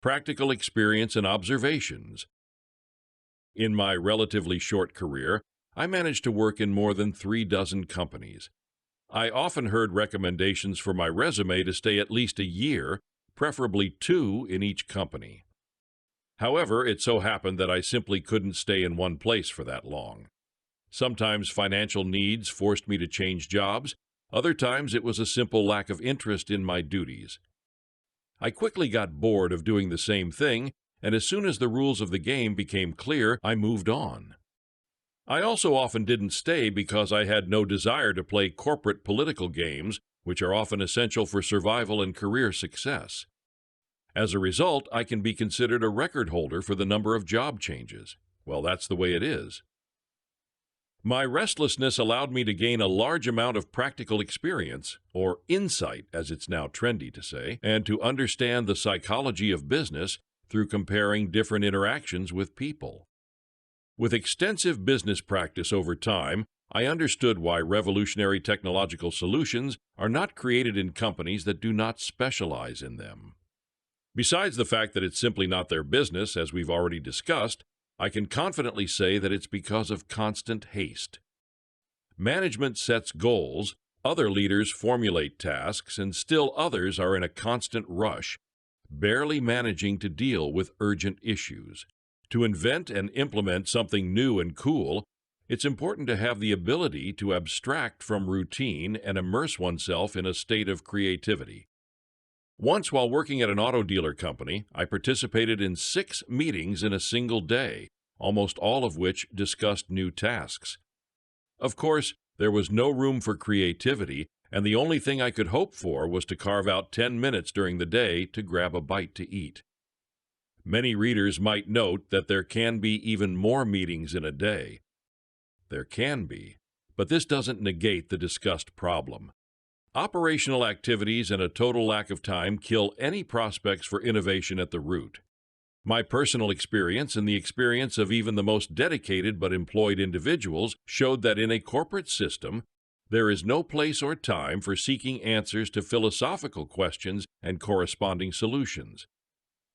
practical experience and observations. In my relatively short career, I managed to work in more than 3 dozen companies. I often heard recommendations for my resume to stay at least a year, preferably 2 in each company. However, it so happened that I simply couldn't stay in one place for that long. Sometimes financial needs forced me to change jobs, other times it was a simple lack of interest in my duties. I quickly got bored of doing the same thing, and as soon as the rules of the game became clear, I moved on. I also often didn't stay because I had no desire to play corporate political games, which are often essential for survival and career success. As a result, I can be considered a record holder for the number of job changes. Well, that's the way it is. My restlessness allowed me to gain a large amount of practical experience, or insight as it's now trendy to say, and to understand the psychology of business through comparing different interactions with people. With extensive business practice over time, I understood why revolutionary technological solutions are not created in companies that do not specialize in them. Besides the fact that it's simply not their business, as we've already discussed, I can confidently say that it's because of constant haste. Management sets goals, other leaders formulate tasks, and still others are in a constant rush, barely managing to deal with urgent issues. To invent and implement something new and cool, it's important to have the ability to abstract from routine and immerse oneself in a state of creativity. Once, while working at an auto dealer company, I participated in 6 meetings in a single day, almost all of which discussed new tasks. Of course, there was no room for creativity, and the only thing I could hope for was to carve out 10 minutes during the day to grab a bite to eat. Many readers might note that there can be even more meetings in a day. There can be, but this doesn't negate the discussed problem. Operational activities and a total lack of time kill any prospects for innovation at the root. My personal experience and the experience of even the most dedicated but employed individuals showed that in a corporate system, there is no place or time for seeking answers to philosophical questions and corresponding solutions.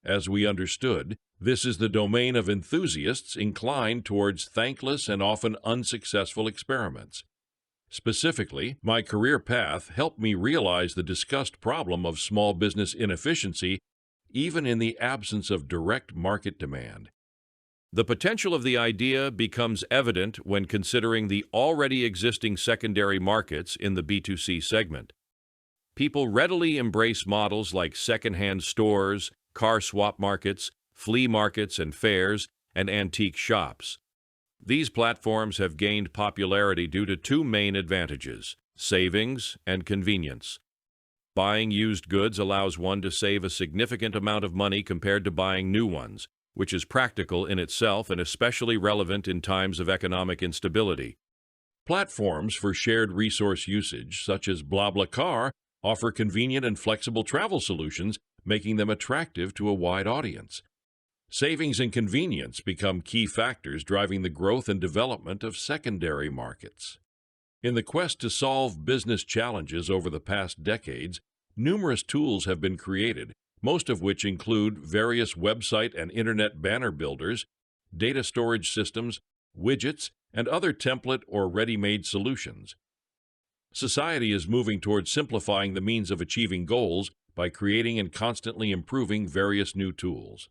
As we understood, this is the domain of enthusiasts inclined towards thankless and often unsuccessful experiments. Specifically, my career path helped me realize the discussed problem of small business inefficiency even in the absence of direct market demand. The potential of the idea becomes evident when considering the already existing secondary markets in the B2C segment. People readily embrace models like secondhand stores, car swap markets, flea markets and fairs, and antique shops. These platforms have gained popularity due to 2 main advantages: savings and convenience. Buying used goods allows one to save a significant amount of money compared to buying new ones, which is practical in itself and especially relevant in times of economic instability. Platforms for shared resource usage, such as BlaBlaCar, offer convenient and flexible travel solutions, making them attractive to a wide audience. Savings and convenience become key factors driving the growth and development of secondary markets. In the quest to solve business challenges over the past decades, numerous tools have been created, most of which include various website and internet banner builders, data storage systems, widgets, and other template or ready-made solutions. Society is moving towards simplifying the means of achieving goals by creating and constantly improving various new tools.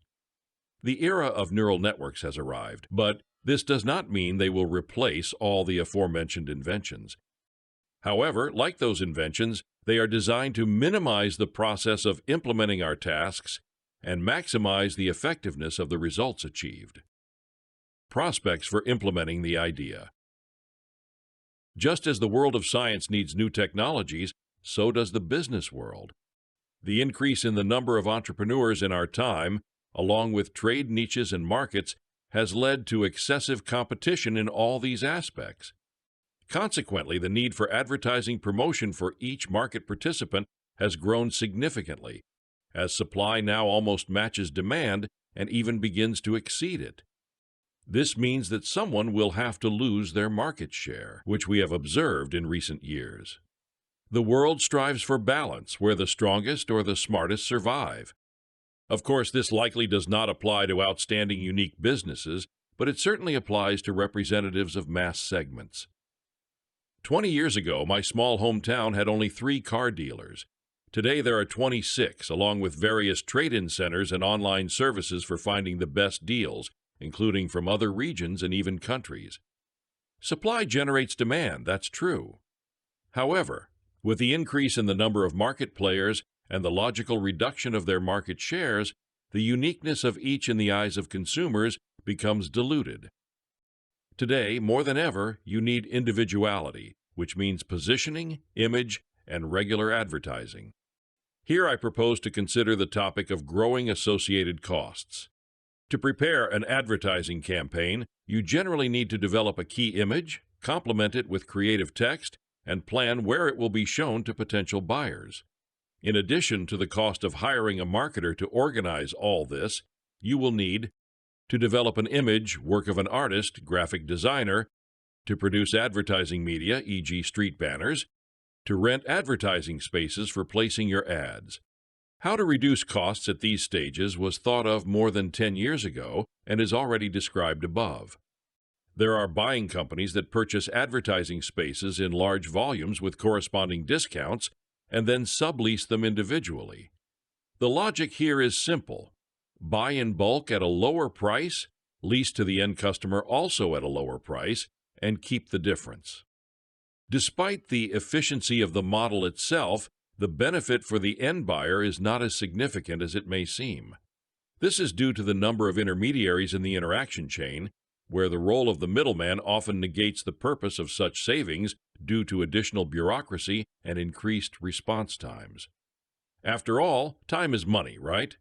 The era of neural networks has arrived, but this does not mean they will replace all the aforementioned inventions. However, like those inventions, they are designed to minimize the process of implementing our tasks and maximize the effectiveness of the results achieved. Prospects for implementing the idea. Just as the world of science needs new technologies, so does the business world. The increase in the number of entrepreneurs in our time, along with trade niches and markets, has led to excessive competition in all these aspects. Consequently, the need for advertising promotion for each market participant has grown significantly, as supply now almost matches demand and even begins to exceed it. This means that someone will have to lose their market share, which we have observed in recent years. The world strives for balance, where the strongest or the smartest survive. Of course, this likely does not apply to outstanding unique businesses, but it certainly applies to representatives of mass segments. 20 years ago, my small hometown had only 3 car dealers. Today, there are 26, along with various trade-in centers and online services for finding the best deals, including from other regions and even countries. Supply generates demand, that's true. However, with the increase in the number of market players and the logical reduction of their market shares, the uniqueness of each in the eyes of consumers becomes diluted. Today, more than ever, you need individuality, which means positioning, image, and regular advertising. Here I propose to consider the topic of growing associated costs. To prepare an advertising campaign, you generally need to develop a key image, complement it with creative text, and plan where it will be shown to potential buyers. In addition to the cost of hiring a marketer to organize all this, you will need to develop an image, work of an artist, graphic designer, to produce advertising media, e.g. street banners, to rent advertising spaces for placing your ads. How to reduce costs at these stages was thought of more than 10 years ago and is already described above. There are buying companies that purchase advertising spaces in large volumes with corresponding discounts and then sublease them individually. The logic here is simple. Buy in bulk at a lower price, lease to the end customer also at a lower price, and keep the difference. Despite the efficiency of the model itself, the benefit for the end buyer is not as significant as it may seem. This is due to the number of intermediaries in the interaction chain, where the role of the middleman often negates the purpose of such savings due to additional bureaucracy and increased response times. After all, time is money, right?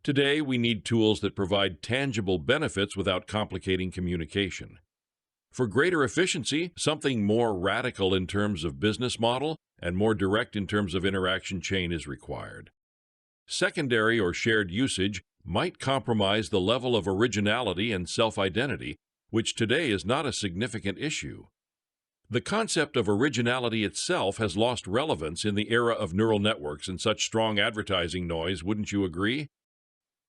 Today, we need tools that provide tangible benefits without complicating communication. For greater efficiency, something more radical in terms of business model and more direct in terms of interaction chain is required. Secondary or shared usage might compromise the level of originality and self-identity, which today is not a significant issue. The concept of originality itself has lost relevance in the era of neural networks and such strong advertising noise, wouldn't you agree?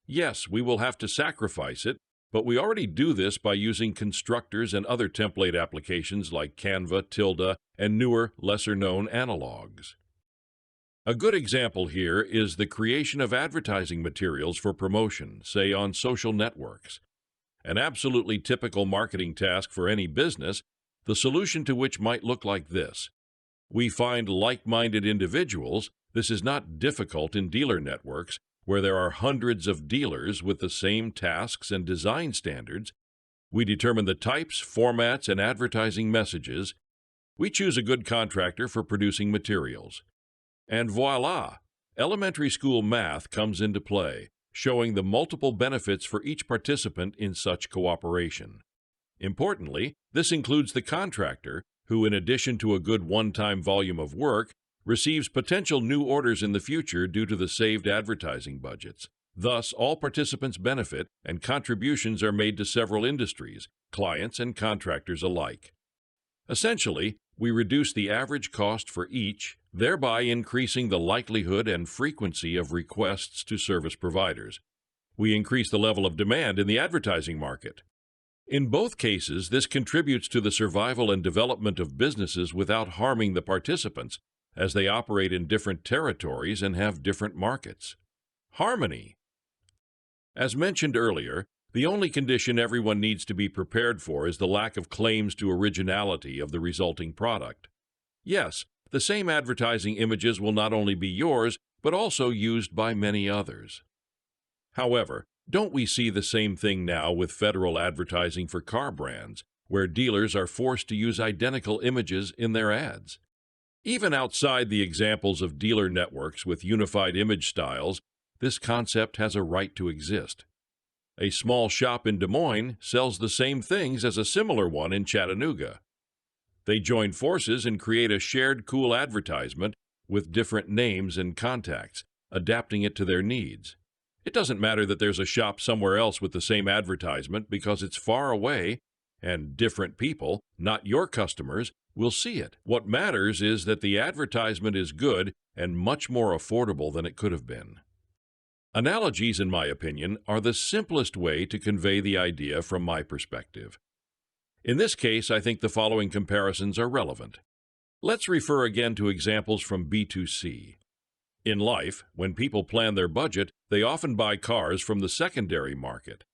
Yes, we will have to sacrifice it, but we already do this by using constructors and other template applications like Canva, Tilda, and newer, lesser-known analogs. A good example here is the creation of advertising materials for promotion, say on social networks. An absolutely typical marketing task for any business, the solution to which might look like this. We find like-minded individuals. This is not difficult in dealer networks, where there are hundreds of dealers with the same tasks and design standards. We determine the types, formats, and advertising messages. We choose a good contractor for producing materials. And voila! Elementary school math comes into play, showing the multiple benefits for each participant in such cooperation. Importantly, this includes the contractor, who in addition to a good one-time volume of work, receives potential new orders in the future due to the saved advertising budgets. Thus, all participants benefit, and contributions are made to several industries, clients and contractors alike. Essentially, we reduce the average cost for each, thereby increasing the likelihood and frequency of requests to service providers. We increase the level of demand in the advertising market. In both cases, this contributes to the survival and development of businesses without harming the participants, as they operate in different territories and have different markets. Harmony. As mentioned earlier, the only condition everyone needs to be prepared for is the lack of claims to originality of the resulting product. Yes, the same advertising images will not only be yours, but also used by many others. However, don't we see the same thing now with federal advertising for car brands, where dealers are forced to use identical images in their ads? Even outside the examples of dealer networks with unified image styles, this concept has a right to exist. A small shop in Des Moines sells the same things as a similar one in Chattanooga. They join forces and create a shared cool advertisement with different names and contacts, adapting it to their needs. It doesn't matter that there's a shop somewhere else with the same advertisement because it's far away and different people, not your customers, will see it. What matters is that the advertisement is good and much more affordable than it could have been. Analogies, in my opinion, are the simplest way to convey the idea from my perspective. In this case, I think the following comparisons are relevant. Let's refer again to examples from B2C. In life, when people plan their budget, they often buy cars from the secondary market.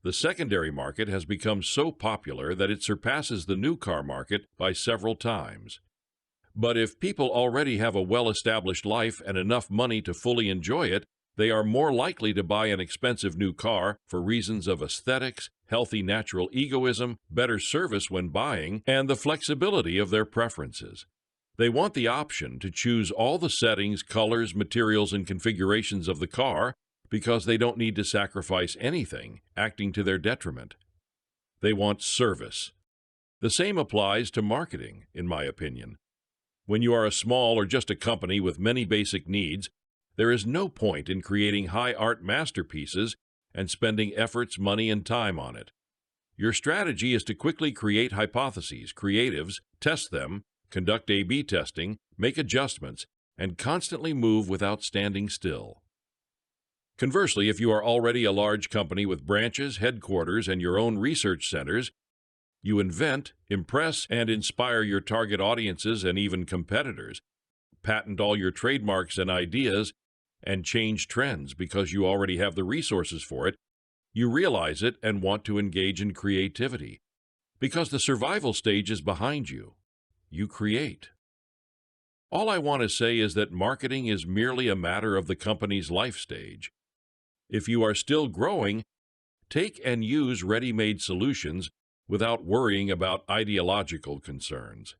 The secondary market has become so popular that it surpasses the new car market by several times. But if people already have a well-established life and enough money to fully enjoy it, they are more likely to buy an expensive new car for reasons of aesthetics, healthy natural egoism, better service when buying, and the flexibility of their preferences. They want the option to choose all the settings, colors, materials, and configurations of the car because they don't need to sacrifice anything, acting to their detriment. They want service. The same applies to marketing, in my opinion. When you are a small or just a company with many basic needs, there is no point in creating high art masterpieces and spending efforts, money, and time on it. Your strategy is to quickly create hypotheses, creatives, test them, conduct A/B testing, make adjustments, and constantly move without standing still. Conversely, if you are already a large company with branches, headquarters, and your own research centers, you invent, impress, and inspire your target audiences and even competitors, patent all your trademarks and ideas, and change trends because you already have the resources for it. You realize it and want to engage in creativity. Because the survival stage is behind you, you create. All I want to say is that marketing is merely a matter of the company's life stage. If you are still growing, take and use ready-made solutions without worrying about ideological concerns.